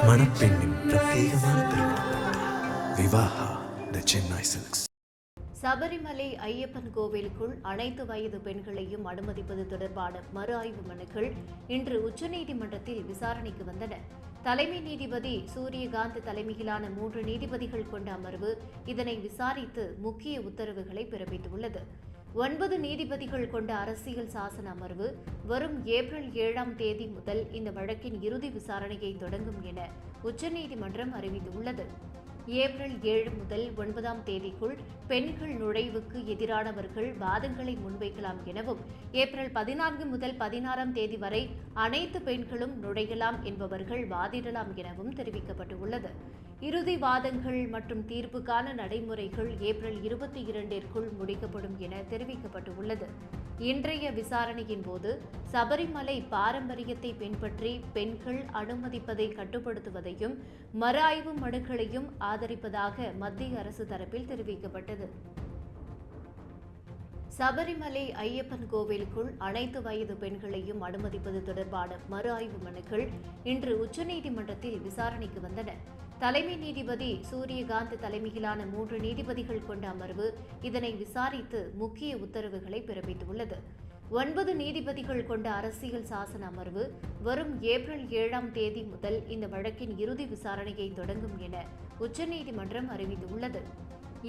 மணப்பெண்ணின் பிரத்யேகமான திருமணம் விவாஹா தி சென்னை சில்க்ஸ். சபரிமலை ஐயப்பன் கோவிலுக்குள் அனைத்து வயது பெண்களையும் அனுமதிப்பது தொடர்பான மறு ஆய்வு மனுக்கள் இன்று உச்சநீதிமன்றத்தில் விசாரணைக்கு வந்தன. தலைமை நீதிபதி சூரியகாந்த் தலைமையிலான 3 நீதிபதிகள் கொண்ட அமர்வு இதனை விசாரித்து முக்கிய உத்தரவுகளை பிறப்பித்துள்ளது. 9 நீதிபதிகள் கொண்ட அரசியல் சாசன அமர்வு வரும் ஏப்ரல் 7ஆம் தேதி முதல் இந்த வழக்கின் இறுதி விசாரணையை தொடங்கும் என உச்சநீதிமன்றம் அறிவித்துள்ளது. ஏப்ரல் 7 முதல் 9ஆம் தேதிக்குள் பெண்கள் நுழைவுக்கு எதிரானவர்கள் வாதங்களை முன்வைக்கலாம் எனவும், ஏப்ரல் 14 முதல் 16ஆம் தேதி வரை அனைத்து பெண்களும் நுழையலாம் என்பவர்கள் வாதிடலாம் எனவும் தெரிவிக்கப்பட்டுள்ளது. இறுதி வாதங்கள் மற்றும் தீர்ப்புக்கான நடைமுறைகள் ஏப்ரல் 22ற்குள் முடிக்கப்படும் என தெரிவிக்கப்பட்டுள்ளது. இன்றைய விசாரணையின் போது சபரிமலை பாரம்பரியத்தை பின்பற்றி பெண்கள் அனுமதிப்பதை கட்டுப்படுத்துவதையும் மறு ஆய்வு மனுக்களையும் ஆதரிப்பதாக மத்திய அரசு தரப்பில் தெரிவிக்கப்பட்டது. சபரிமலை ஐயப்பன் கோவிலுக்குள் அனைத்து வயது பெண்களையும் அனுமதிப்பது தொடர்பான மறு ஆய்வு மனுக்கள் இன்று உச்சநீதிமன்றத்தில் விசாரணைக்கு வந்தன. தலைமை நீதிபதி சூரியகாந்த் தலைமையிலான 3 நீதிபதிகள் கொண்ட அமர்வு இதனை விசாரித்து முக்கிய உத்தரவுகளை பிறப்பித்துள்ளது. 9 நீதிபதிகள் கொண்ட அரசியல் சாசன அமர்வு வரும் ஏப்ரல் 7ஆம் தேதி முதல் இந்த வழக்கின் இறுதி விசாரணையை தொடங்கும் என உச்சநீதிமன்றம் அறிவித்துள்ளது.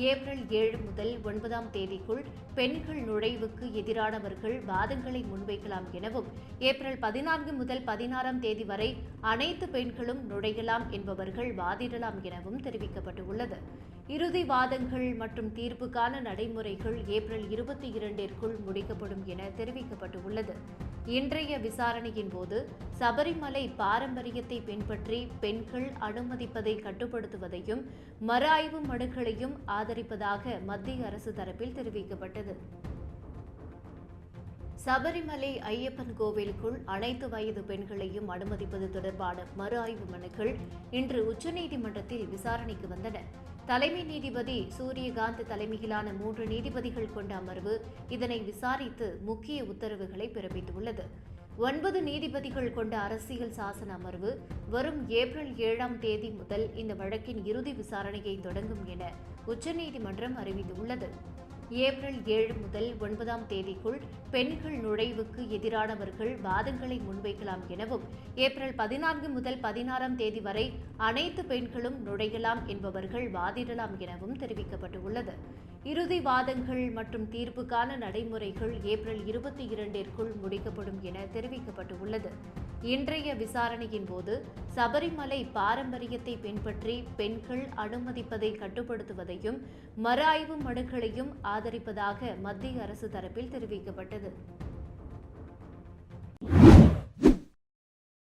ஏப்ரல் 7 முதல் 9ஆம் தேதிக்குள் பெண்கள் நுழைவுக்கு எதிரானவர்கள் வாதங்களை முன்வைக்கலாம் எனவும், ஏப்ரல் 14 முதல் 16ஆம் தேதி வரை அனைத்து பெண்களும் நுழையலாம் என்பவர்கள் வாதிடலாம் எனவும் தெரிவிக்கப்பட்டுள்ளது. இறுதி வாதங்கள் மற்றும் தீர்ப்புக்கான நடைமுறைகள் ஏப்ரல் 22ற்குள் முடிக்கப்படும் என தெரிவிக்கப்பட்டுள்ளது. இன்றைய விசாரணையின் போது சபரிமலை பாரம்பரியத்தை பின்பற்றி பெண்கள் அனுமதிப்பதை கட்டுப்படுத்துவதையும் மறு ஆய்வு மனுக்களையும் ஆதரிப்பதாக மத்திய அரசு தரப்பில் தெரிவிக்கப்பட்டது. சபரிமலை ஐயப்பன் கோவிலுக்குள் அனைத்து வயது பெண்களையும் அனுமதிப்பது தொடர்பான மறு ஆய்வு மனுக்கள் இன்று உச்சநீதிமன்றத்தில் விசாரணைக்கு வந்தன. தலைமை நீதிபதி சூரியகாந்த் தலைமையிலான 3 நீதிபதிகள் கொண்ட அமர்வு இதனை விசாரித்து முக்கிய உத்தரவுகளை பிறப்பித்துள்ளது. 9 நீதிபதிகள் கொண்ட அரசியல் சாசன அமர்வு வரும் ஏப்ரல் 7ஆம் தேதி முதல் இந்த வழக்கின் இறுதி விசாரணையை தொடங்கும் என உச்சநீதிமன்றம் அறிவித்துள்ளது. ஏப்ரல் 7 முதல் 9ஆம் தேதிக்குள் பெண்கள் நுழைவுக்கு எதிரானவர்கள் வாதங்களை முன்வைக்கலாம் எனவும், ஏப்ரல் 14 முதல் 16ஆம் தேதி வரை அனைத்து பெண்களும் நுழையலாம் என்பவர்கள் வாதிடலாம் எனவும் தெரிவிக்கப்பட்டுள்ளது. இறுதி வாதங்கள் மற்றும் தீர்ப்புக்கான நடைமுறைகள் ஏப்ரல் 22ற்குள் முடிக்கப்படும் என தெரிவிக்கப்பட்டுள்ளது. இன்றைய விசாரணையின் போது சபரிமலை பாரம்பரியத்தை பின்பற்றி பெண்கள் அனுமதிப்பதை கட்டுப்படுத்துவதையும் மறு ஆய்வு மனுக்களையும் ஆதரிப்பதாக மத்திய அரசு தரப்பில் தெரிவிக்கப்பட்டது.